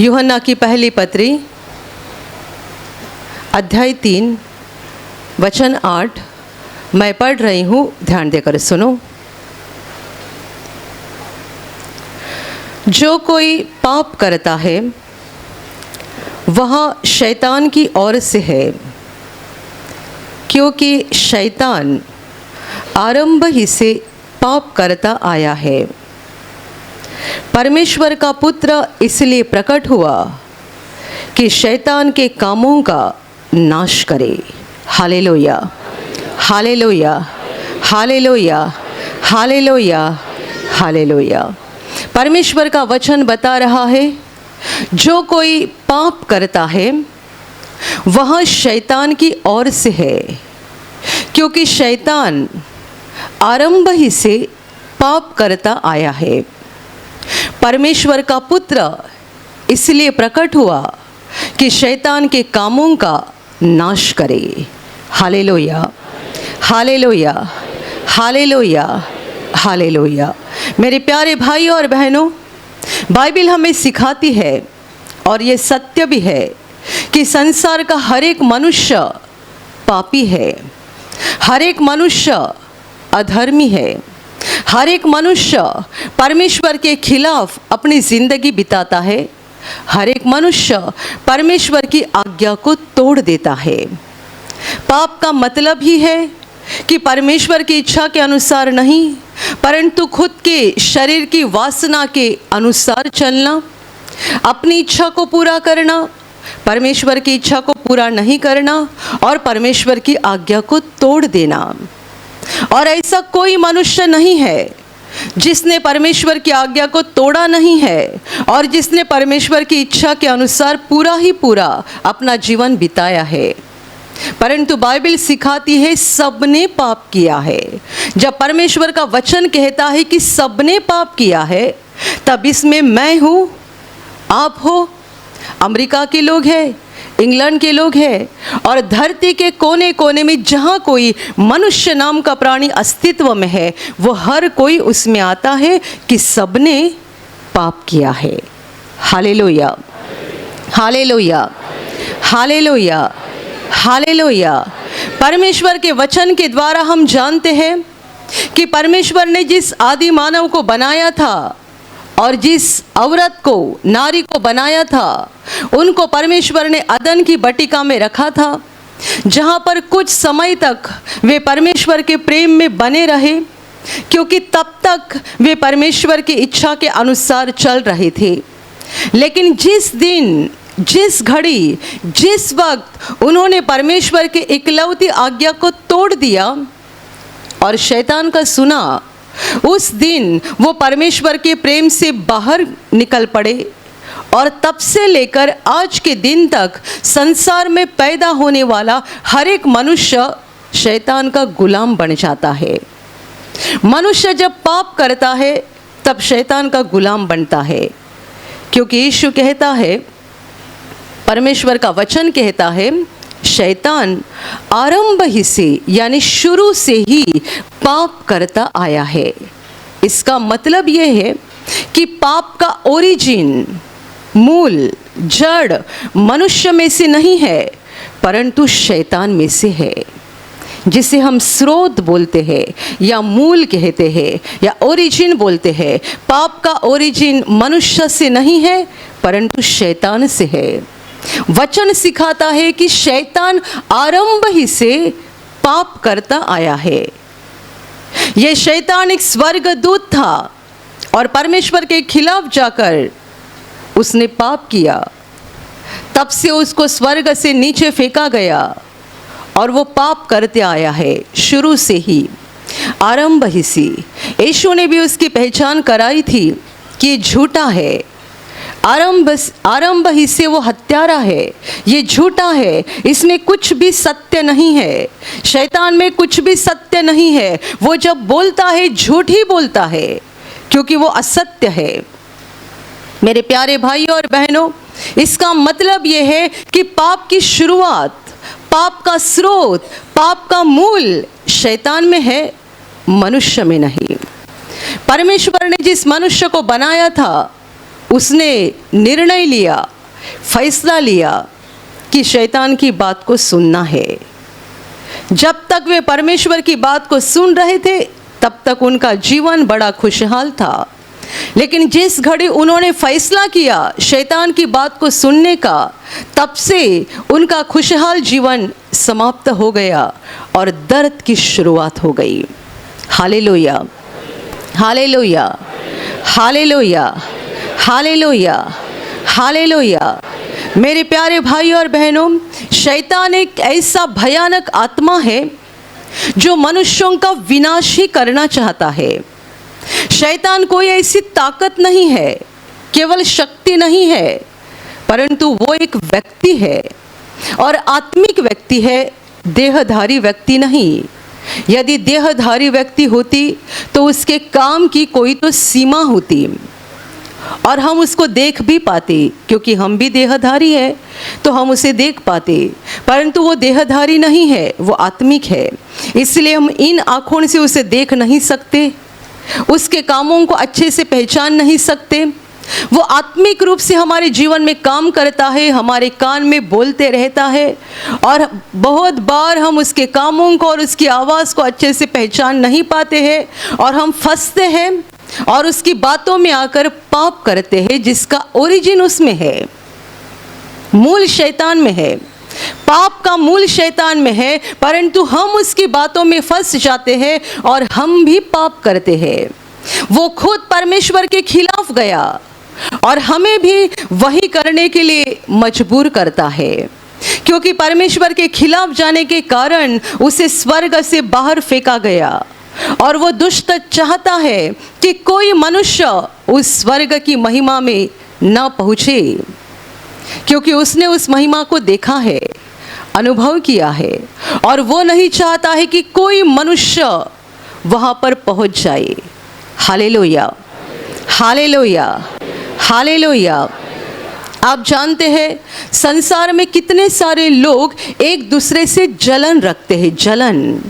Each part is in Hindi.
यूहन्ना की पहली पत्री अध्याय 3 वचन 8 मैं पढ़ रही हूँ, ध्यान देकर सुनो। जो कोई पाप करता है वह शैतान की ओर से है, क्योंकि शैतान आरंभ ही से पाप करता आया है। परमेश्वर का पुत्र इसलिए प्रकट हुआ कि शैतान के कामों का नाश करे। Hallelujah, hallelujah, hallelujah, hallelujah, hallelujah. परमेश्वर का वचन बता रहा है, जो कोई पाप करता है वह शैतान की ओर से है, क्योंकि शैतान आरंभ ही से पाप करता आया है। परमेश्वर का पुत्र इसलिए प्रकट हुआ कि शैतान के कामों का नाश करे। Hallelujah, hallelujah, hallelujah, hallelujah. मेरे प्यारे भाइयों और बहनों, बाइबल हमें सिखाती है और ये सत्य भी है कि संसार का हर एक मनुष्य पापी है, हर एक मनुष्य अधर्मी है, हर एक मनुष्य परमेश्वर के खिलाफ अपनी जिंदगी बिताता है, हर एक मनुष्य परमेश्वर की आज्ञा को तोड़ देता है। पाप का मतलब ही है कि परमेश्वर की इच्छा के अनुसार नहीं, परंतु खुद के शरीर की वासना के अनुसार चलना, अपनी इच्छा को पूरा करना, परमेश्वर की इच्छा को पूरा नहीं करना और परमेश्वर की आज्ञा को तोड़ देना। और ऐसा कोई मनुष्य नहीं है जिसने परमेश्वर की आज्ञा को तोड़ा नहीं है और जिसने परमेश्वर की इच्छा के अनुसार पूरा ही पूरा अपना जीवन बिताया है। परंतु बाइबल सिखाती है सबने पाप किया है। जब परमेश्वर का वचन कहता है कि सबने पाप किया है, तब इसमें मैं हूँ, आप हो, अमेरिका के लोग हैं, इंग्लैंड के लोग हैं और धरती के कोने कोने में जहाँ कोई मनुष्य नाम का प्राणी अस्तित्व में है, वो हर कोई उसमें आता है कि सबने पाप किया है। Hallelujah, hallelujah, hallelujah, hallelujah. परमेश्वर के वचन के द्वारा हम जानते हैं कि परमेश्वर ने जिस आदि मानव को बनाया था और जिस औरत को, नारी को बनाया था, उनको परमेश्वर ने अदन की बटिका में रखा था, जहाँ पर कुछ समय तक वे परमेश्वर के प्रेम में बने रहे, क्योंकि तब तक वे परमेश्वर की इच्छा के अनुसार चल रहे थे। लेकिन जिस दिन, जिस घड़ी, जिस वक्त उन्होंने परमेश्वर के इकलौती आज्ञा को तोड़ दिया और शैतान का सुना, उस दिन वो परमेश्वर के प्रेम से बाहर निकल पड़े और तब से लेकर आज के दिन तक संसार में पैदा होने वाला हर एक मनुष्य शैतान का गुलाम बन जाता है। मनुष्य जब पाप करता है तब शैतान का गुलाम बनता है, क्योंकि यीशु कहता है, परमेश्वर का वचन कहता है, शैतान आरंभ ही से यानी शुरू से ही पाप करता आया है। इसका मतलब यह है कि पाप का ओरिजिन, मूल, जड़ मनुष्य में से नहीं है, परंतु शैतान में से है, जिसे हम स्रोत बोलते हैं या मूल कहते हैं या ओरिजिन बोलते हैं। पाप का ओरिजिन मनुष्य से नहीं है, परंतु शैतान से है। वचन सिखाता है कि शैतान आरंभ ही से पाप करता आया है। यह शैतान एक स्वर्गदूत था और परमेश्वर के खिलाफ जाकर उसने पाप किया। तब से उसको स्वर्ग से नीचे फेंका गया और वो पाप करते आया है शुरू से ही, आरंभ ही से। यीशु ने भी उसकी पहचान कराई थी कि ये झूठा है, आरंभ ही से वो हत्यारा है, ये झूठा है, इसमें कुछ भी सत्य नहीं है, शैतान में कुछ भी सत्य नहीं है। वो जब बोलता है झूठ ही बोलता है, क्योंकि वो असत्य है। मेरे प्यारे भाइयों और बहनों, इसका मतलब ये है कि पाप की शुरुआत, पाप का स्रोत, पाप का मूल शैतान में है, मनुष्य में नहीं। परमेश्वर ने जिस मनुष्य को बनाया था उसने निर्णय लिया, फैसला लिया कि शैतान की बात को सुनना है। जब तक वे परमेश्वर की बात को सुन रहे थे तब तक उनका जीवन बड़ा खुशहाल था, लेकिन जिस घड़ी उन्होंने फैसला किया शैतान की बात को सुनने का, तब से उनका खुशहाल जीवन समाप्त हो गया और दर्द की शुरुआत हो गई। Hallelujah, hallelujah, hallelujah, hallelujah, hallelujah. मेरे प्यारे भाई और बहनों, शैतान एक ऐसा भयानक आत्मा है जो मनुष्यों का विनाश ही करना चाहता है। शैतान कोई ऐसी ताकत नहीं है, केवल शक्ति नहीं है, परंतु वो एक व्यक्ति है और आत्मिक व्यक्ति है, देहधारी व्यक्ति नहीं। यदि देहधारी व्यक्ति होती तो उसके काम की कोई तो सीमा होती और हम उसको देख भी पाते, क्योंकि हम भी देहधारी है तो हम उसे देख पाते, परंतु वो देहधारी नहीं है, वो आत्मिक है। इसलिए हम इन आँखों से उसे देख नहीं सकते, उसके कामों को अच्छे से पहचान नहीं सकते। वो आत्मिक रूप से हमारे जीवन में काम करता है, हमारे कान में बोलते रहता है और बहुत बार हम उसके कामों को और उसकी आवाज़ को अच्छे से पहचान नहीं पाते हैं और हम फंसते हैं और उसकी बातों में आकर पाप करते हैं, जिसका ओरिजिन उसमें है, मूल शैतान में है। पाप का मूल शैतान में है, परंतु हम उसकी बातों में फंस जाते हैं और हम भी पाप करते हैं। वो खुद परमेश्वर के खिलाफ गया और हमें भी वही करने के लिए मजबूर करता है, क्योंकि परमेश्वर के खिलाफ जाने के कारण उसे स्वर्ग से बाहर फेंका गया और वो दुष्ट चाहता है कि कोई मनुष्य उस स्वर्ग की महिमा में न पहुँचे, क्योंकि उसने उस महिमा को देखा है, अनुभव किया है और वो नहीं चाहता है कि कोई मनुष्य वहाँ पर पहुँच जाए। Hallelujah, hallelujah, hallelujah. आप जानते हैं संसार में कितने सारे लोग एक दूसरे से जलन रखते हैं, जलन।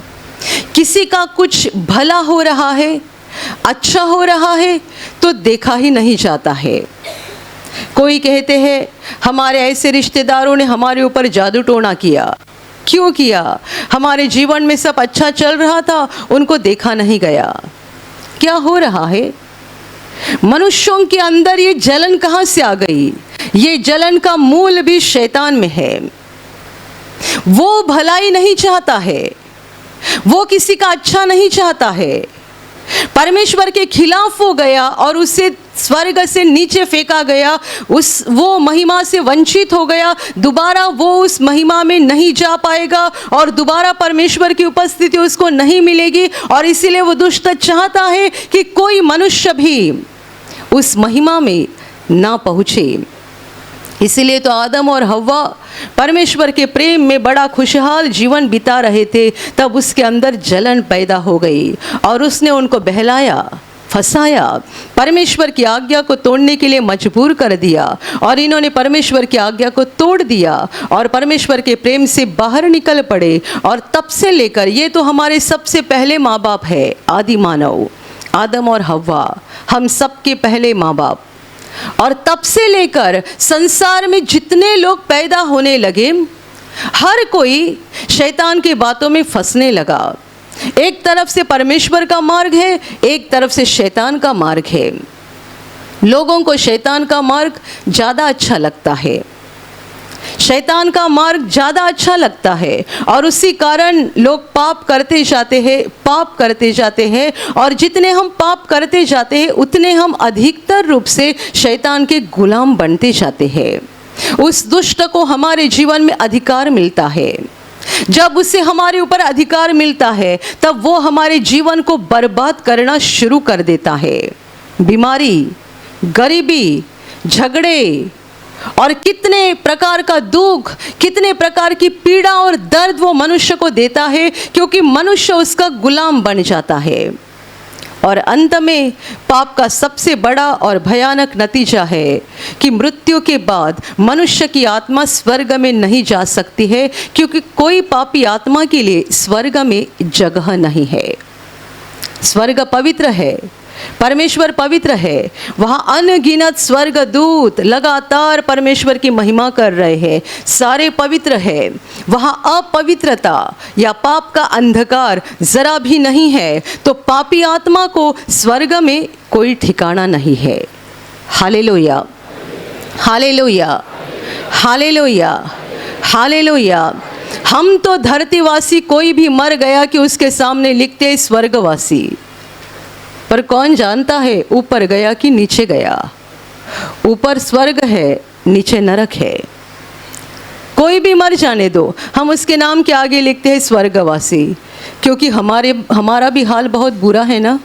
किसी का कुछ भला हो रहा है, अच्छा हो रहा है तो देखा ही नहीं जाता है। कोई कहते हैं हमारे ऐसे रिश्तेदारों ने हमारे ऊपर जादू टोना किया। क्यों किया? हमारे जीवन में सब अच्छा चल रहा था, उनको देखा नहीं गया। क्या हो रहा है? मनुष्यों के अंदर ये जलन कहाँ से आ गई? ये जलन का मूल भी शैतान में है। वो भलाई नहीं चाहता है, वो किसी का अच्छा नहीं चाहता है। परमेश्वर के खिलाफ वो गया और उसे स्वर्ग से नीचे फेंका गया, वो महिमा से वंचित हो गया। दोबारा वो उस महिमा में नहीं जा पाएगा और दोबारा परमेश्वर की उपस्थिति उसको नहीं मिलेगी और इसीलिए वो दुष्ट चाहता है कि कोई मनुष्य भी उस महिमा में ना पहुँचे। इसीलिए तो आदम और हव्वा परमेश्वर के प्रेम में बड़ा खुशहाल जीवन बिता रहे थे, तब उसके अंदर जलन पैदा हो गई और उसने उनको बहलाया, फंसाया, परमेश्वर की आज्ञा को तोड़ने के लिए मजबूर कर दिया और इन्होंने परमेश्वर की आज्ञा को तोड़ दिया और परमेश्वर के प्रेम से बाहर निकल पड़े। और तब से लेकर ये तो हमारे सबसे पहले माँ बाप है, आदि मानव आदम और हव्वा, हम सबके पहले माँ बाप। और तब से लेकर संसार में जितने लोग पैदा होने लगे, हर कोई शैतान की बातों में फंसने लगा। एक तरफ से परमेश्वर का मार्ग है, एक तरफ से शैतान का मार्ग है। लोगों को शैतान का मार्ग ज़्यादा अच्छा लगता है, शैतान का मार्ग ज़्यादा अच्छा लगता है और उसी कारण लोग पाप करते जाते हैं, पाप करते जाते हैं और जितने हम पाप करते जाते हैं उतने हम अधिकतर रूप से शैतान के गुलाम बनते जाते हैं। उस दुष्ट को हमारे जीवन में अधिकार मिलता है। जब उसे हमारे ऊपर अधिकार मिलता है तब वो हमारे जीवन को बर्बाद करना शुरू कर देता है। बीमारी, गरीबी, झगड़े और कितने प्रकार का दुख, कितने प्रकार की पीड़ा और दर्द वो मनुष्य को देता है, क्योंकि मनुष्य उसका गुलाम बन जाता है। और अंत में पाप का सबसे बड़ा और भयानक नतीजा है कि मृत्यु के बाद मनुष्य की आत्मा स्वर्ग में नहीं जा सकती है, क्योंकि कोई पापी आत्मा के लिए स्वर्ग में जगह नहीं है। स्वर्ग पवित्र है, परमेश्वर पवित्र है। वहाँ अनगिनत स्वर्ग दूत लगातार परमेश्वर की महिमा कर रहे हैं, सारे पवित्र है। वहाँ अपवित्रता या पाप का अंधकार जरा भी नहीं है, तो पापी आत्मा को स्वर्ग में कोई ठिकाना नहीं है। Hallelujah, hallelujah, hallelujah, hallelujah. हम तो धरतीवासी कोई भी मर गया कि उसके सामने लिखते स्वर्गवासी, पर कौन जानता है ऊपर गया कि नीचे गया। ऊपर स्वर्ग है, नीचे नरक है। कोई भी मर जाने दो, हम उसके नाम के आगे लिखते हैं स्वर्गवासी, क्योंकि हमारा भी हाल बहुत बुरा है ना।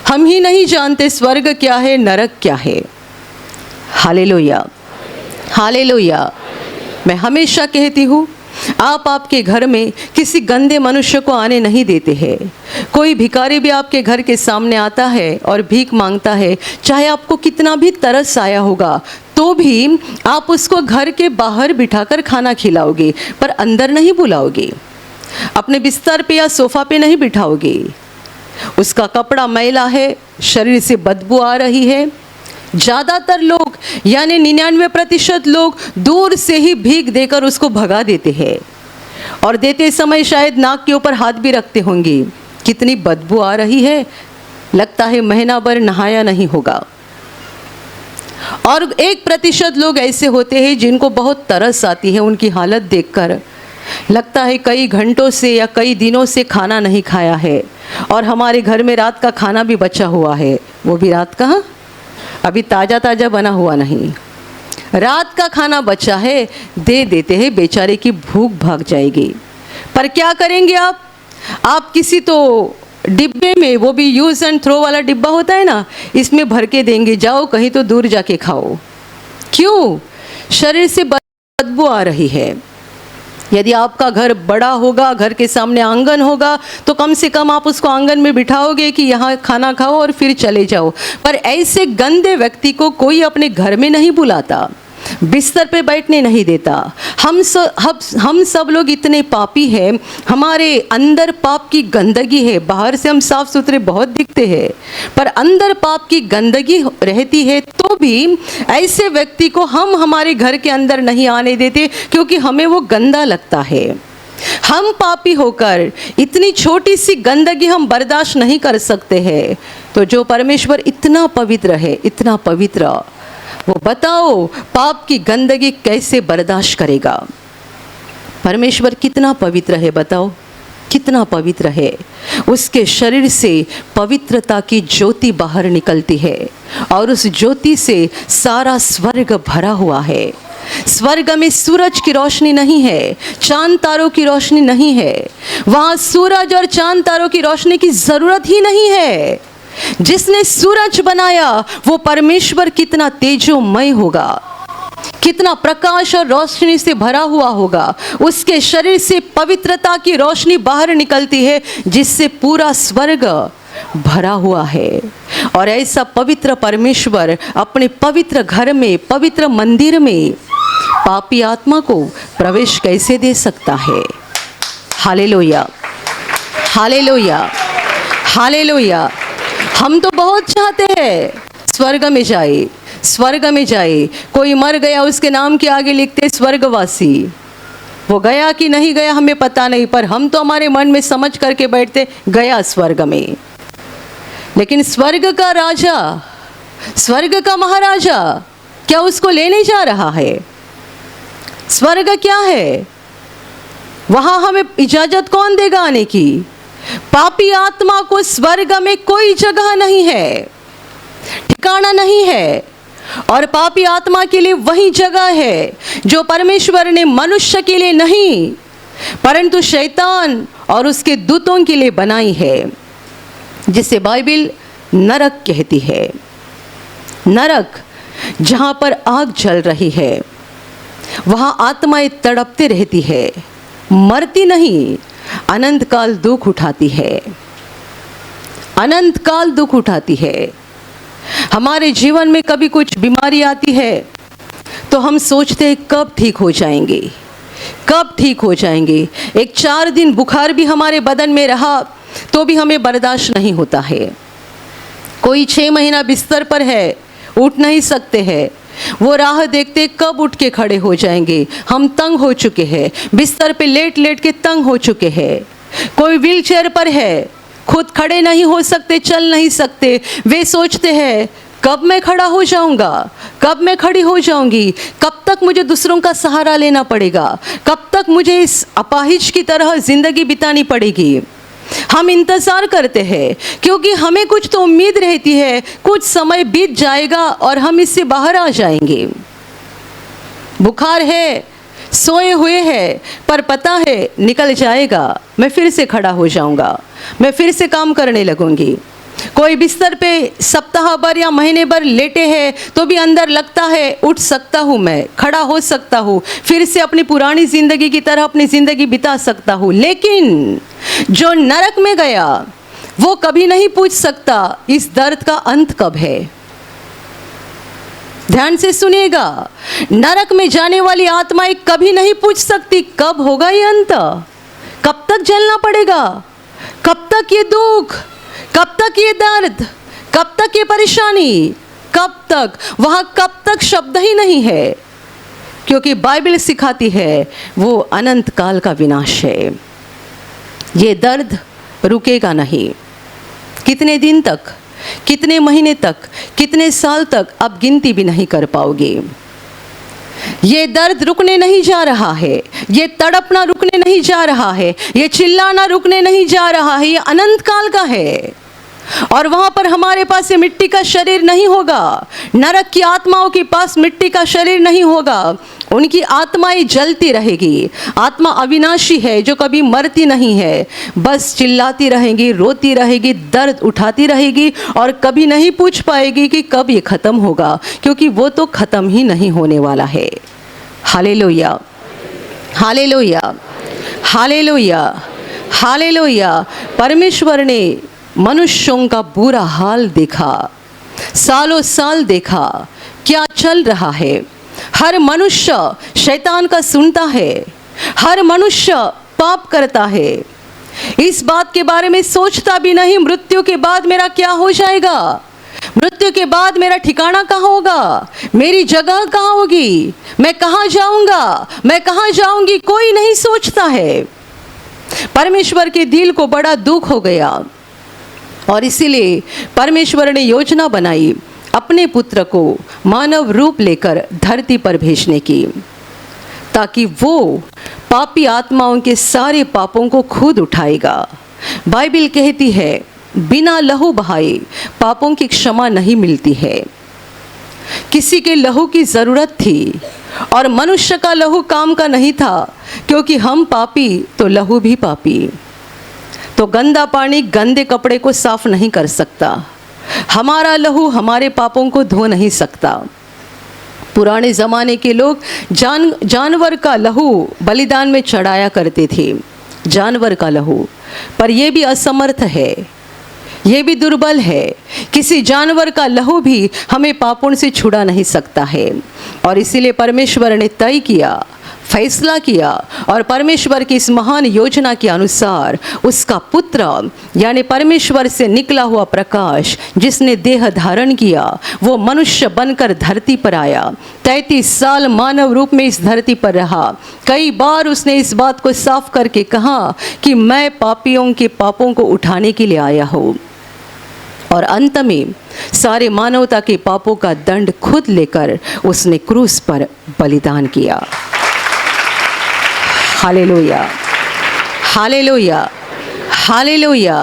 हम ही नहीं जानते स्वर्ग क्या है, नरक क्या है। Hallelujah, hallelujah. मैं हमेशा कहती हूँ, आप आपके घर में किसी गंदे मनुष्य को आने नहीं देते हैं। कोई भिखारी भी आपके घर के सामने आता है और भीख मांगता है, चाहे आपको कितना भी तरस आया होगा, तो भी आप उसको घर के बाहर बिठाकर खाना खिलाओगे, पर अंदर नहीं बुलाओगे। अपने बिस्तर पे या सोफा पे नहीं बिठाओगे। उसका कपड़ा मैला है, शरीर से बदबू आ रही है। ज़्यादातर लोग यानी 99% लोग दूर से ही भीख देकर उसको भगा देते हैं, और देते समय शायद नाक के ऊपर हाथ भी रखते होंगे। कितनी बदबू आ रही है, लगता है महीना भर नहाया नहीं होगा। और 1% लोग ऐसे होते हैं जिनको बहुत तरस आती है उनकी हालत देखकर। लगता है कई घंटों से या कई दिनों से खाना नहीं खाया है, और हमारे घर में रात का खाना भी बचा हुआ है। वो भी रात का अभी ताज़ा ताज़ा बना हुआ नहीं, रात का खाना बचा है, दे देते हैं, बेचारे की भूख भाग जाएगी। पर क्या करेंगे आप किसी तो डिब्बे में, वो भी यूज़ एंड थ्रो वाला डिब्बा होता है ना, इसमें भर के देंगे, जाओ कहीं तो दूर जाके खाओ। क्यों? शरीर से बदबू आ रही है। यदि आपका घर बड़ा होगा, घर के सामने आंगन होगा, तो कम से कम आप उसको आंगन में बिठाओगे कि यहाँ खाना खाओ और फिर चले जाओ। पर ऐसे गंदे व्यक्ति को कोई अपने घर में नहीं बुलाता, बिस्तर पे बैठने नहीं देता। हम सब लोग इतने पापी हैं, हमारे अंदर पाप की गंदगी है। बाहर से हम साफ सुथरे बहुत दिखते हैं, पर अंदर पाप की गंदगी रहती है, तो भी ऐसे व्यक्ति को हम हमारे घर के अंदर नहीं आने देते, क्योंकि हमें वो गंदा लगता है। हम पापी होकर इतनी छोटी सी गंदगी हम बर्दाश्त नहीं कर सकते हैं। तो जो परमेश्वर इतना पवित्र है, इतना पवित्र, वो बताओ पाप की गंदगी कैसे बर्दाश्त करेगा। परमेश्वर कितना पवित्र है, बताओ कितना पवित्र है। उसके शरीर से पवित्रता की ज्योति बाहर निकलती है, और उस ज्योति से सारा स्वर्ग भरा हुआ है। स्वर्ग में सूरज की रोशनी नहीं है, चांद तारों की रोशनी नहीं है। वहाँ सूरज और चांद तारों की रोशनी की जरूरत ही नहीं है। जिसने सूरज बनाया वो परमेश्वर कितना तेजोमय होगा, कितना प्रकाश और रोशनी से भरा हुआ होगा। उसके शरीर से पवित्रता की रोशनी बाहर निकलती है, जिससे पूरा स्वर्ग भरा हुआ है। और ऐसा पवित्र परमेश्वर अपने पवित्र घर में, पवित्र मंदिर में पापी आत्मा को प्रवेश कैसे दे सकता है? Hallelujah, hallelujah, hallelujah. हम तो बहुत चाहते हैं स्वर्ग में जाए, स्वर्ग में जाए। कोई मर गया, उसके नाम के आगे लिखते स्वर्गवासी। वो गया कि नहीं गया हमें पता नहीं, पर हम तो हमारे मन में समझ करके बैठते गया स्वर्ग में। लेकिन स्वर्ग का राजा, स्वर्ग का महाराजा क्या उसको लेने जा रहा है? स्वर्ग क्या है? वहाँ हमें इजाजत कौन देगा आने की? पापी आत्मा को स्वर्ग में कोई जगह नहीं है, ठिकाना नहीं है। और पापी आत्मा के लिए वही जगह है जो परमेश्वर ने मनुष्य के लिए नहीं, परंतु शैतान और उसके दूतों के लिए बनाई है, जिसे बाइबल नरक कहती है। नरक जहाँ पर आग जल रही है, वहाँ आत्माएं तड़पते रहती है, मरती नहीं, अनंत काल दुख उठाती है, अनंत काल दुख उठाती है। हमारे जीवन में कभी कुछ बीमारी आती है तो हम सोचते हैं कब ठीक हो जाएंगे, कब ठीक हो जाएंगे। एक 4 दिन बुखार भी हमारे बदन में रहा तो भी हमें बर्दाश्त नहीं होता है। कोई 6 महीना बिस्तर पर है, उठ नहीं सकते हैं। वो राह देखते कब उठ के खड़े हो जाएंगे। हम तंग हो चुके हैं, बिस्तर पे लेट लेट के तंग हो चुके हैं। कोई व्हील चेयर पर है, खुद खड़े नहीं हो सकते, चल नहीं सकते। वे सोचते हैं कब मैं खड़ा हो जाऊंगा, कब मैं खड़ी हो जाऊंगी, कब तक मुझे दूसरों का सहारा लेना पड़ेगा, कब तक मुझे इस अपाहिज की तरह ज़िंदगी बितानी पड़ेगी। हम इंतज़ार करते हैं क्योंकि हमें कुछ तो उम्मीद रहती है, कुछ समय बीत जाएगा और हम इससे बाहर आ जाएंगे। बुखार है, सोए हुए हैं, पर पता है निकल जाएगा, मैं फिर से खड़ा हो जाऊंगा, मैं फिर से काम करने लगूंगी। कोई बिस्तर पे सप्ताह भर या महीने भर लेटे हैं तो भी अंदर लगता है उठ सकता हूँ, मैं खड़ा हो सकता हूँ, फिर से अपनी पुरानी ज़िंदगी की तरह अपनी ज़िंदगी बिता सकता हूँ। लेकिन जो नरक में गया वो कभी नहीं पूछ सकता इस दर्द का अंत कब है। ध्यान से सुनिएगा, नरक में जाने वाली आत्माएं कभी नहीं पूछ सकती कब होगा ये अंत, कब तक झेलना पड़ेगा, कब तक ये दुख, कब तक ये दर्द, कब तक ये परेशानी, कब तक। वहाँ कब तक शब्द ही नहीं है, क्योंकि बाइबल सिखाती है वो अनंत काल का विनाश है। ये दर्द रुकेगा नहीं। कितने दिन तक, कितने महीने तक, कितने साल तक आप गिनती भी नहीं कर पाओगे। ये दर्द रुकने नहीं जा रहा है, ये तड़पना रुकने नहीं जा रहा है, ये चिल्लाना रुकने नहीं जा रहा है, ये अनंत काल का है। और वहाँ पर हमारे पास ये मिट्टी का शरीर नहीं होगा। नरक की आत्माओं के पास मिट्टी का शरीर नहीं होगा, उनकी आत्माएं जलती रहेगी। आत्मा अविनाशी है जो कभी मरती नहीं है, बस चिल्लाती रहेगी, रोती रहेगी, दर्द उठाती रहेगी और कभी नहीं पूछ पाएगी कि कब ये ख़त्म होगा, क्योंकि वो तो ख़त्म ही नहीं होने वाला है। Hallelujah, hallelujah, hallelujah, hallelujah. परमेश्वर ने मनुष्यों का बुरा हाल देखा, सालों साल देखा क्या चल रहा है। हर मनुष्य शैतान का सुनता है, हर मनुष्य पाप करता है, इस बात के बारे में सोचता भी नहीं मृत्यु के बाद मेरा क्या हो जाएगा, मृत्यु के बाद मेरा ठिकाना कहाँ होगा, मेरी जगह कहाँ होगी, मैं कहाँ जाऊंगा, मैं कहाँ जाऊंगी, कोई नहीं सोचता है। परमेश्वर के दिल को बड़ा दुख हो गया और इसीलिए परमेश्वर ने योजना बनाई अपने पुत्र को मानव रूप लेकर धरती पर भेजने की, ताकि वो पापी आत्माओं के सारे पापों को खुद उठाएगा। बाइबल कहती है बिना लहू बहाए पापों की क्षमा नहीं मिलती है। किसी के लहू की ज़रूरत थी और मनुष्य का लहू काम का नहीं था, क्योंकि हम पापी तो लहू भी पापी। तो गंदा पानी गंदे कपड़े को साफ नहीं कर सकता, हमारा लहू हमारे पापों को धो नहीं सकता। पुराने ज़माने के लोग जानवर का लहू बलिदान में चढ़ाया करते थे, जानवर का लहू, पर यह भी असमर्थ है, ये भी दुर्बल है। किसी जानवर का लहू भी हमें पापों से छुड़ा नहीं सकता है। और इसीलिए परमेश्वर ने तय किया, फैसला किया और परमेश्वर की इस महान योजना के अनुसार उसका पुत्र यानी परमेश्वर से निकला हुआ प्रकाश जिसने देह धारण किया, वो मनुष्य बनकर धरती पर आया। 33 साल मानव रूप में इस धरती पर रहा। कई बार उसने इस बात को साफ करके कहा कि मैं पापियों के पापों को उठाने के लिए आया हूँ। और अंत में सारे मानवता के पापों का दंड खुद लेकर उसने क्रूस पर बलिदान किया। Hallelujah, hallelujah, hallelujah.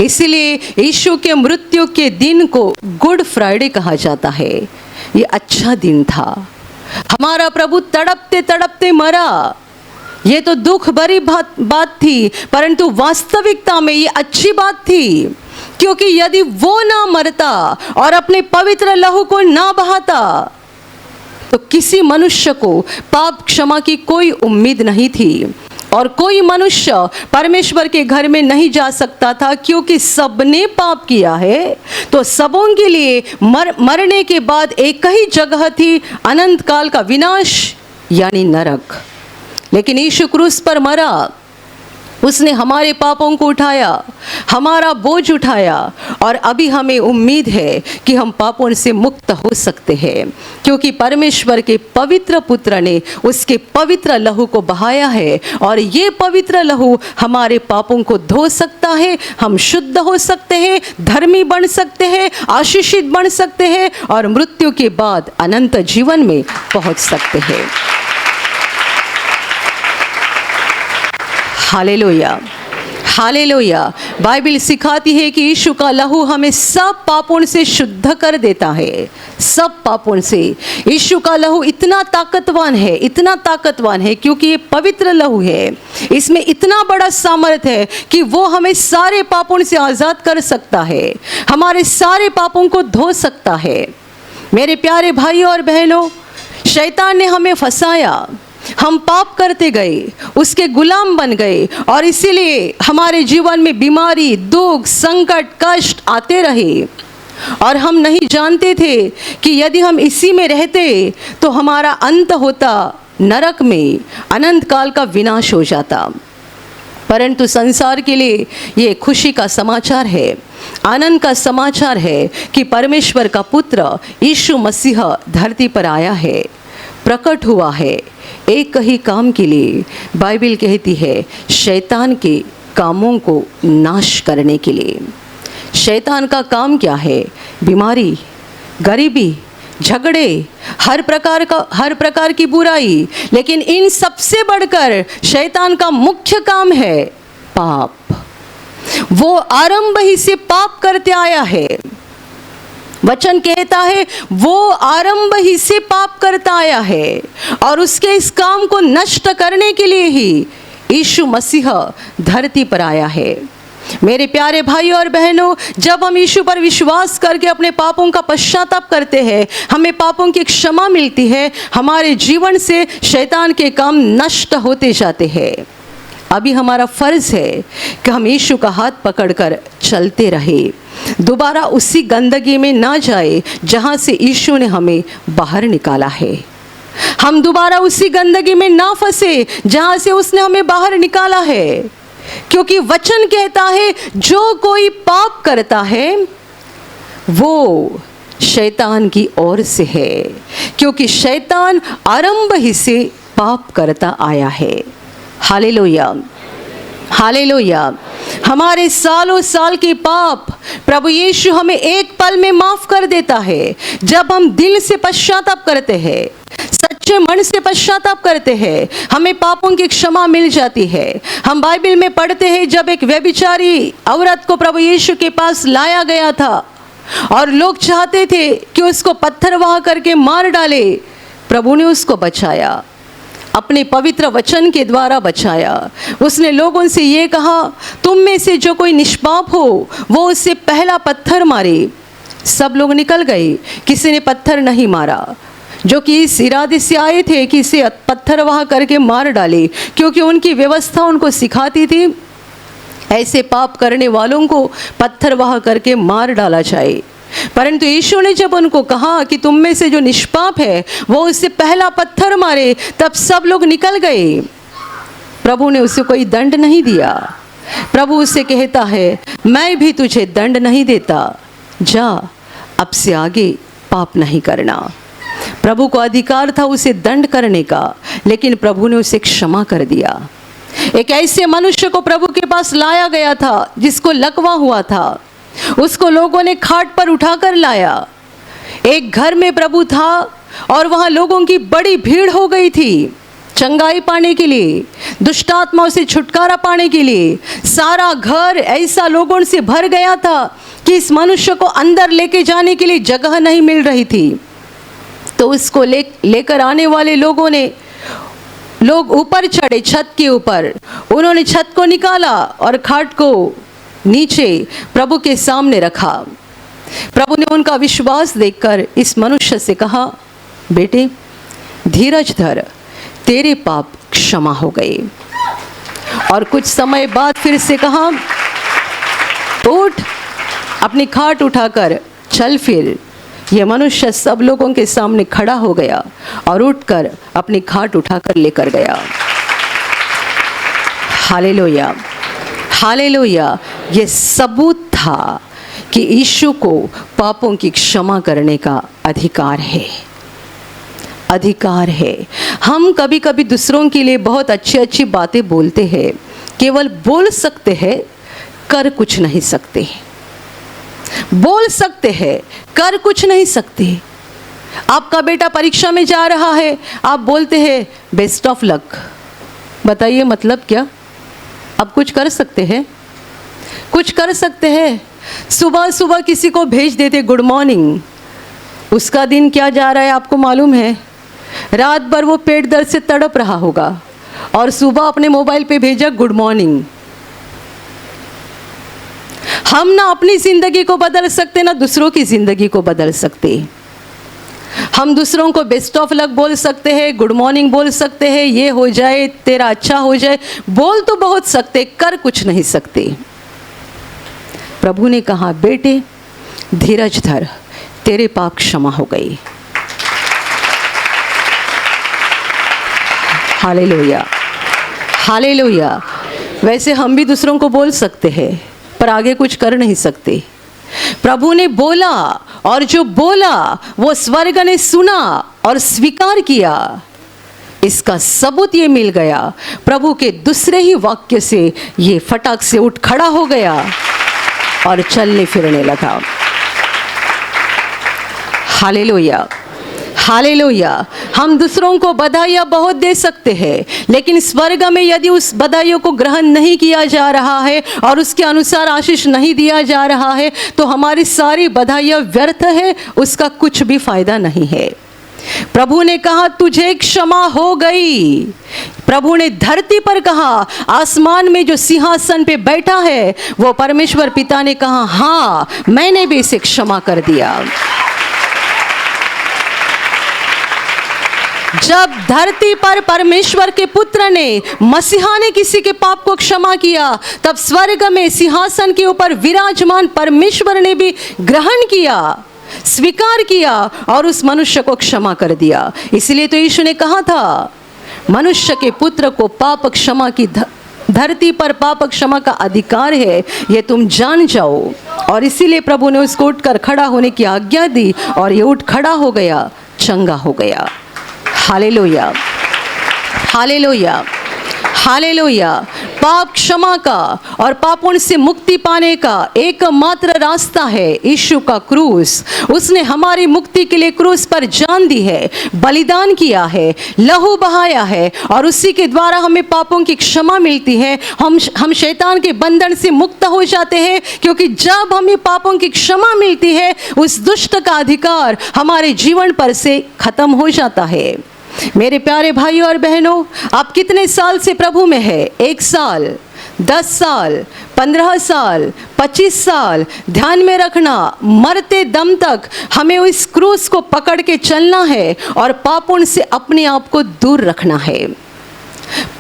इसलिए यीशु के मृत्यु के दिन को गुड फ्राइडे कहा जाता है। ये अच्छा दिन था। हमारा प्रभु तड़पते तड़पते मरा। ये तो दुख भरी बात थी, परंतु वास्तविकता में ये अच्छी बात थी, क्योंकि यदि वो ना मरता और अपने पवित्र लहू को ना बहाता तो किसी मनुष्य को पाप क्षमा की कोई उम्मीद नहीं थी और कोई मनुष्य परमेश्वर के घर में नहीं जा सकता था, क्योंकि सबने पाप किया है। तो सबों के लिए मरने के बाद एक ही जगह थी, अनंत काल का विनाश यानी नरक। लेकिन यीशु क्रूस पर मरा उसने हमारे पापों को उठाया, हमारा बोझ उठाया, और अभी हमें उम्मीद है कि हम पापों से मुक्त हो सकते हैं, क्योंकि परमेश्वर के पवित्र पुत्र ने उसके पवित्र लहू को बहाया है, और ये पवित्र लहू हमारे पापों को धो सकता है। हम शुद्ध हो सकते हैं, धर्मी बन सकते हैं, आशीषित बन सकते हैं, और मृत्यु के बाद अनंत जीवन में पहुंच सकते हैं। Hallelujah, hallelujah. बाइबल सिखाती है कि यीशु का लहू हमें सब पापों से शुद्ध कर देता है, सब पापों से। यीशु का लहू इतना ताकतवान है, इतना ताकतवान है, क्योंकि ये पवित्र लहू है। इसमें इतना बड़ा सामर्थ है कि वो हमें सारे पापों से आज़ाद कर सकता है, हमारे सारे पापों को धो सकता है। मेरे प्यारे भाइयों और बहनों, शैतान ने हमें फंसाया, हम पाप करते गए, उसके गुलाम बन गए, और इसीलिए हमारे जीवन में बीमारी, दुख, संकट, कष्ट आते रहे, और हम नहीं जानते थे कि यदि हम इसी में रहते तो हमारा अंत होता नरक में, अनंत काल का विनाश हो जाता। परंतु संसार के लिए ये खुशी का समाचार है, आनंद का समाचार है कि परमेश्वर का पुत्र यीशु मसीह धरती पर आया है, प्रकट हुआ है एक ही काम के लिए। बाइबल कहती है शैतान के कामों को नाश करने के लिए। शैतान का काम क्या है? बीमारी, गरीबी, झगड़े, हर प्रकार की बुराई। लेकिन इन सबसे बढ़कर शैतान का मुख्य काम है पाप। वो आरंभ ही से पाप करते आया है। वचन कहता है वो आरंभ ही से पाप करता आया है, और उसके इस काम को नष्ट करने के लिए ही यीशु मसीह धरती पर आया है। मेरे प्यारे भाइयों और बहनों, जब हम यीशु पर विश्वास करके अपने पापों का पश्चाताप करते हैं, हमें पापों की क्षमा मिलती है, हमारे जीवन से शैतान के काम नष्ट होते जाते हैं। अभी हमारा फर्ज है कि हम यीशु का हाथ पकड़कर चलते रहे, दोबारा उसी गंदगी में ना जाए जहां से यीशु ने हमें बाहर निकाला है। हम दोबारा उसी गंदगी में ना फंसे जहां से उसने हमें बाहर निकाला है, क्योंकि वचन कहता है जो कोई पाप करता है वो शैतान की ओर से है, क्योंकि शैतान आरंभ ही से पाप करता आया है। Hallelujah, hallelujah. हमारे सालों साल के पाप प्रभु यीशु हमें एक पल में माफ कर देता है। जब हम दिल से पश्चाताप करते हैं, सच्चे मन से पश्चाताप करते हैं, हमें पापों की क्षमा मिल जाती है। हम बाइबल में पढ़ते हैं जब एक व्यभिचारी औरत को प्रभु यीशु के पास लाया गया था और लोग चाहते थे कि उसको पत्थर वहा करके मार डाले, प्रभु ने उसको बचाया, अपने पवित्र वचन के द्वारा बचाया। उसने लोगों से ये कहा, तुम में से जो कोई निष्पाप हो वो उससे पहला पत्थर मारे। सब लोग निकल गए, किसी ने पत्थर नहीं मारा, जो कि इस इरादे से आए थे कि इसे पत्थर वहाँ करके मार डाले, क्योंकि उनकी व्यवस्था उनको सिखाती थी ऐसे पाप करने वालों को पत्थर वहाँ करके मार डाला जाए। परंतु यीशु ने जब उनको कहा कि तुम में से जो निष्पाप है वो उससे पहला पत्थर मारे, तब सब लोग निकल गए। प्रभु ने उसे कोई दंड नहीं दिया। प्रभु उसे कहता है, मैं भी तुझे दंड नहीं देता, जा अब से आगे पाप नहीं करना। प्रभु को अधिकार था उसे दंड करने का, लेकिन प्रभु ने उसे क्षमा कर दिया। एक ऐसे मनुष्य को प्रभु के पास लाया गया था जिसको लकवा हुआ था, उसको लोगों ने खाट पर उठाकर लाया। एक घर में प्रभु था और वहाँ लोगों की बड़ी भीड़ हो गई थी चंगाई पाने के लिए, दुष्टात्माओं से छुटकारा पाने के लिए। सारा घर ऐसा लोगों से भर गया था कि इस मनुष्य को अंदर लेके जाने के लिए जगह नहीं मिल रही थी। तो उसको लेकर आने वाले लोग ऊपर चढ़े, छत के ऊपर। उन्होंने छत को निकाला और खाट को नीचे प्रभु के सामने रखा। प्रभु ने उनका विश्वास देखकर इस मनुष्य से कहा, बेटे धीरज धर, तेरे पाप क्षमा हो गए। और कुछ समय बाद फिर से कहा, उठ, अपनी खाट उठाकर चल फिर। यह मनुष्य सब लोगों के सामने खड़ा हो गया और उठकर अपनी खाट उठाकर लेकर गया। हालेलुया। हालेलुया। ये सबूत था कि यीशु को पापों की क्षमा करने का अधिकार है, अधिकार है। हम कभी कभी दूसरों के लिए बहुत अच्छी अच्छी बातें बोलते हैं, केवल बोल सकते हैं, कर कुछ नहीं सकते। बोल सकते हैं, कर कुछ नहीं सकते। आपका बेटा परीक्षा में जा रहा है, आप बोलते हैं बेस्ट ऑफ लक। बताइए मतलब क्या? आप कुछ कर सकते हैं? कुछ कर सकते हैं? सुबह सुबह किसी को भेज देते गुड मॉर्निंग, उसका दिन क्या जा रहा है आपको मालूम है? रात भर वो पेट दर्द से तड़प रहा होगा और सुबह अपने मोबाइल पे भेजा गुड मॉर्निंग। हम ना अपनी जिंदगी को बदल सकते, ना दूसरों की जिंदगी को बदल सकते। हम दूसरों को बेस्ट ऑफ लक बोल सकते हैं, गुड मॉर्निंग बोल सकते हैं, ये हो जाए, तेरा अच्छा हो जाए, बोल तो बहुत सकते, कर कुछ नहीं सकते। प्रभु ने कहा बेटे धीरज धर, तेरे पाप क्षमा हो गई। Hallelujah, hallelujah. वैसे हम भी दूसरों को बोल सकते हैं पर आगे कुछ कर नहीं सकते। प्रभु ने बोला और जो बोला वो स्वर्ग ने सुना और स्वीकार किया। इसका सबूत ये मिल गया, प्रभु के दूसरे ही वाक्य से ये फटाक से उठ खड़ा हो गया और चलने फिरने लगा। Hallelujah, hallelujah. हम दूसरों को बधाइयाँ बहुत दे सकते हैं, लेकिन स्वर्ग में यदि उस बधाइयों को ग्रहण नहीं किया जा रहा है और उसके अनुसार आशीष नहीं दिया जा रहा है तो हमारी सारी बधाइयाँ व्यर्थ है, उसका कुछ भी फायदा नहीं है। प्रभु ने कहा तुझे क्षमा हो गई। प्रभु ने धरती पर कहा, आसमान में जो सिंहासन पे बैठा है वो परमेश्वर पिता ने कहा हाँ मैंने भी इसे क्षमा कर दिया। जब धरती पर परमेश्वर के पुत्र ने, मसीहा ने किसी के पाप को क्षमा किया, तब स्वर्ग में सिंहासन के ऊपर विराजमान परमेश्वर ने भी ग्रहण किया, स्वीकार किया और उस मनुष्य को क्षमा कर दिया। इसलिए तो यीशु ने कहा था मनुष्य के पुत्र को पाप क्षमा की धरती पर पाप क्षमा का अधिकार है, ये तुम जान जाओ। और इसीलिए प्रभु ने उसको उठकर खड़ा होने की आज्ञा दी और ये उठ खड़ा हो गया, चंगा हो गया। Hallelujah, hallelujah, hallelujah. पाप क्षमा का और पापों से मुक्ति पाने का एकमात्र रास्ता है यीशु का क्रूस। उसने हमारी मुक्ति के लिए क्रूस पर जान दी है, बलिदान किया है, लहू बहाया है और उसी के द्वारा हमें पापों की क्षमा मिलती है। हम शैतान के बंधन से मुक्त हो जाते हैं, क्योंकि जब हमें पापों की क्षमा मिलती है उस दुष्ट का अधिकार हमारे जीवन पर से खत्म हो जाता है। मेरे प्यारे भाइयों और बहनों, आप कितने साल से प्रभु में है? 1 साल, 10 साल, 15 साल, 25 साल? ध्यान में रखना, मरते दम तक हमें उस क्रूस को पकड़ के चलना है और पापों से अपने आप को दूर रखना है।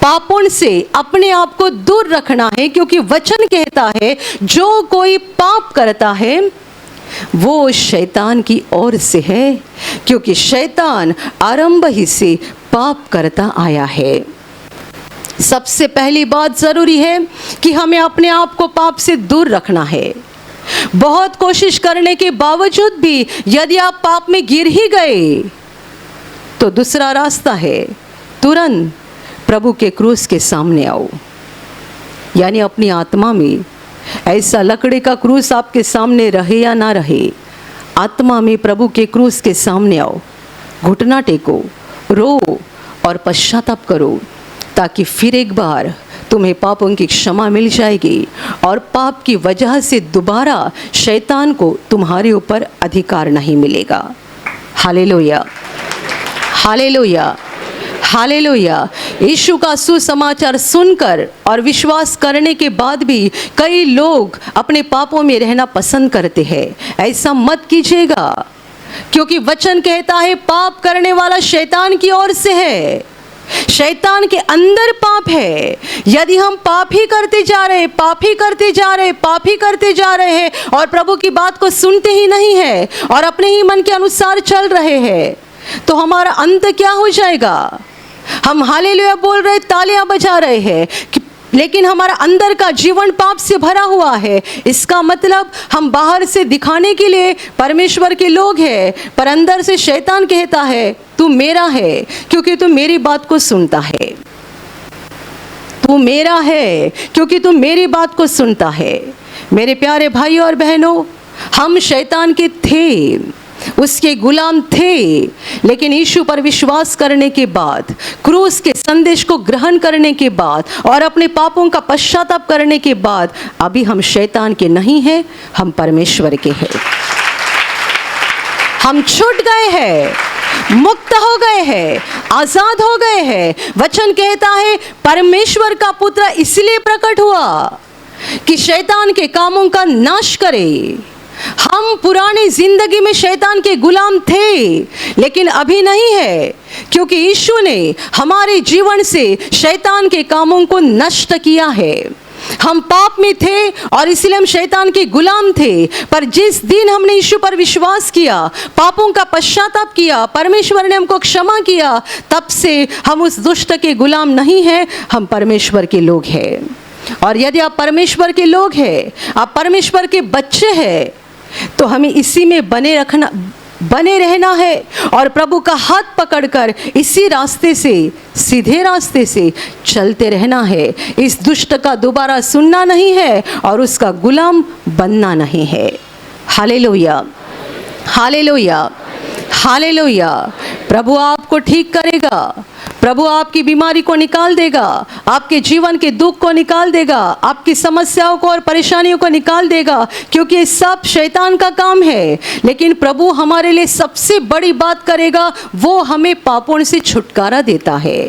पापों से अपने आप को दूर रखना है, क्योंकि वचन कहता है जो कोई पाप करता है वो शैतान की ओर से है, क्योंकि शैतान आरंभ ही से पाप करता आया है। सबसे पहली बात जरूरी है कि हमें अपने आप को पाप से दूर रखना है। बहुत कोशिश करने के बावजूद भी यदि आप पाप में गिर ही गए तो दूसरा रास्ता है, तुरंत प्रभु के क्रूस के सामने आओ। यानी अपनी आत्मा में ऐसा लकड़ी का क्रूस आपके सामने रहे या ना रहे, आत्मा में प्रभु के क्रूस के सामने आओ, घुटना टेको, रो और पश्चाताप करो, ताकि फिर एक बार तुम्हें पापों की क्षमा मिल जाएगी और पाप की वजह से दोबारा शैतान को तुम्हारे ऊपर अधिकार नहीं मिलेगा। Hallelujah, hallelujah, hallelujah. यीशु का सुसमाचार सुनकर और विश्वास करने के बाद भी कई लोग अपने पापों में रहना पसंद करते हैं। ऐसा मत कीजिएगा, क्योंकि वचन कहता है पाप करने वाला शैतान की ओर से है। शैतान के अंदर पाप है। यदि हम पाप ही करते जा रहे, पाप ही करते जा रहे, पाप ही करते जा रहे हैं और प्रभु की बात को सुनते ही नहीं है और अपने ही मन के अनुसार चल रहे हैं, तो हमारा अंत क्या हो जाएगा? हम हालेलुया बोल रहे, तालियां बजा रहे हैं कि लेकिन हमारा अंदर का जीवन पाप से भरा हुआ है। इसका मतलब हम बाहर से दिखाने के लिए परमेश्वर के लोग हैं, पर अंदर से शैतान कहता है तू मेरा है क्योंकि तू मेरी बात को सुनता है। तू मेरा है क्योंकि तू मेरी बात को सुनता है। मेरे प्यारे भाई और बहनों, हम शैतान के थे, उसके गुलाम थे, लेकिन यीशु पर विश्वास करने के बाद, क्रूस के संदेश को ग्रहण करने के बाद और अपने पापों का पश्चाताप करने के बाद अभी हम शैतान के नहीं हैं, हम परमेश्वर के हैं। हम छूट गए हैं, मुक्त हो गए हैं, आजाद हो गए हैं। वचन कहता है परमेश्वर का पुत्र इसलिए प्रकट हुआ कि शैतान के कामों का नाश करे। हम पुरानी जिंदगी में शैतान के गुलाम थे, लेकिन अभी नहीं है, क्योंकि यीशु ने हमारे जीवन से शैतान के कामों को नष्ट किया है। हम पाप में थे और इसलिए हम शैतान के गुलाम थे, पर जिस दिन हमने यीशु पर विश्वास किया, पापों का पश्चाताप किया, परमेश्वर ने हमको क्षमा किया, तब से हम उस दुष्ट के गुलाम नहीं हैं, हम परमेश्वर के लोग हैं। और यदि आप परमेश्वर के लोग हैं, आप परमेश्वर के बच्चे हैं, तो हमें इसी में बने रहना है और प्रभु का हाथ पकड़कर इसी रास्ते से, सीधे रास्ते से चलते रहना है। इस दुष्ट का दोबारा सुनना नहीं है और उसका गुलाम बनना नहीं है। Hallelujah, hallelujah, hallelujah. प्रभु आपको ठीक करेगा, प्रभु आपकी बीमारी को निकाल देगा, आपके जीवन के दुख को निकाल देगा, आपकी समस्याओं को और परेशानियों को निकाल देगा, क्योंकि ये सब शैतान का काम है। लेकिन प्रभु हमारे लिए सबसे बड़ी बात करेगा, वो हमें पापों से छुटकारा देता है,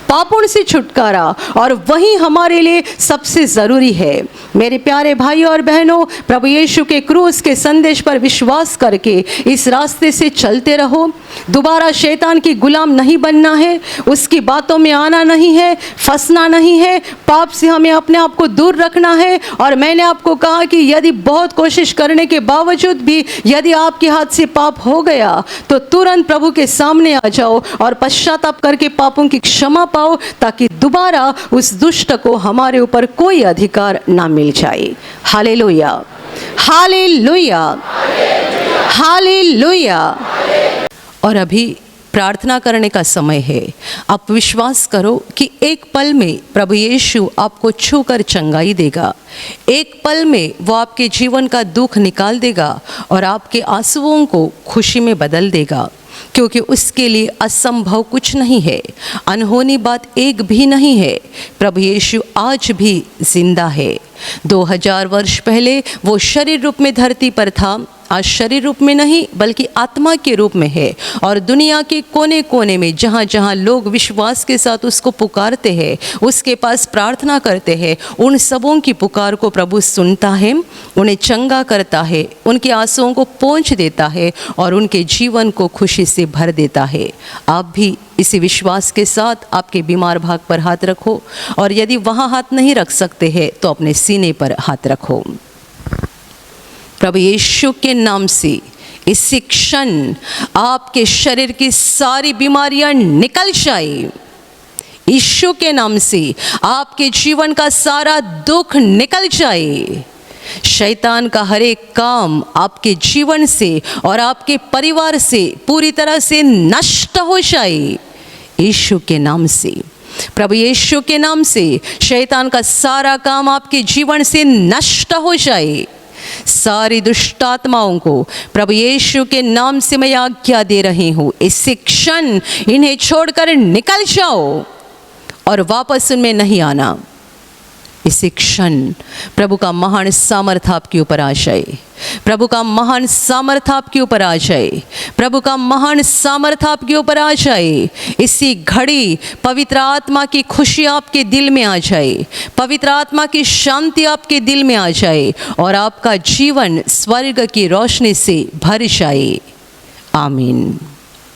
पापों से छुटकारा, और वही हमारे लिए सबसे ज़रूरी है। मेरे प्यारे भाई और बहनों, प्रभु यीशु के क्रूस के संदेश पर विश्वास करके इस रास्ते से चलते रहो। दोबारा शैतान की गुलाम नहीं बनना है, उसकी बातों में आना नहीं है, फंसना नहीं है, पाप से हमें अपने आप को दूर रखना है। और मैंने आपको कहा कि यदि बहुत कोशिश करने के बावजूद भी यदि आपके हाथ से पाप हो गया, तो तुरंत प्रभु के सामने आ जाओ और पश्चाताप करके पापों की क्षमा पाओ, ताकि दोबारा उस दुष्ट को हमारे ऊपर कोई अधिकार ना मिल जाए। Hallelujah, hallelujah, hallelujah. और अभी प्रार्थना करने का समय है। आप विश्वास करो कि एक पल में प्रभु यीशु आपको छूकर चंगाई देगा, एक पल में वो आपके जीवन का दुख निकाल देगा और आपके आंसुओं को खुशी में बदल देगा, क्योंकि उसके लिए असंभव कुछ नहीं है, अनहोनी बात एक भी नहीं है। प्रभु यीशु आज भी जिंदा है। 2000 वर्ष पहले वो शरीर रूप में धरती पर था, आज शरीर रूप में नहीं बल्कि आत्मा के रूप में है, और दुनिया के कोने कोने में जहाँ जहाँ लोग विश्वास के साथ उसको पुकारते हैं, उसके पास प्रार्थना करते हैं, उन सबों की पुकार को प्रभु सुनता है, उन्हें चंगा करता है, उनके आंसुओं को पोंछ देता है और उनके जीवन को खुशी से भर देता है। आप भी इसी विश्वास के साथ आपके बीमार भाग पर हाथ रखो, और यदि वहाँ हाथ नहीं रख सकते हैं तो अपने सीने पर हाथ रखो। प्रभु यीशु के नाम से इसी क्षण आपके शरीर की सारी बीमारियां निकल जाए। यीशु के नाम से आपके जीवन का सारा दुख निकल जाए। शैतान का हर एक काम आपके जीवन से और आपके परिवार से पूरी तरह से नष्ट हो जाए। यीशु के नाम से, प्रभु यीशु के नाम से शैतान का सारा काम आपके जीवन से नष्ट हो जाए। सारी दुष्ट आत्माओं को प्रभु यीशु के नाम से मैं आज्ञा दे रही हूँ, इसी क्षण इन्हें छोड़कर निकल जाओ और वापस उनमें नहीं आना। इसी क्षण प्रभु का महान सामर्थ आपके ऊपर आ जाए, प्रभु का महान सामर्थ आपके ऊपर आ जाए, प्रभु का महान सामर्थ आपके ऊपर आ जाए। इसी घड़ी पवित्र आत्मा की खुशी आपके दिल में आ जाए, पवित्र आत्मा की शांति आपके दिल में आ जाए और आपका जीवन स्वर्ग की रोशनी से भर जाए। आमीन।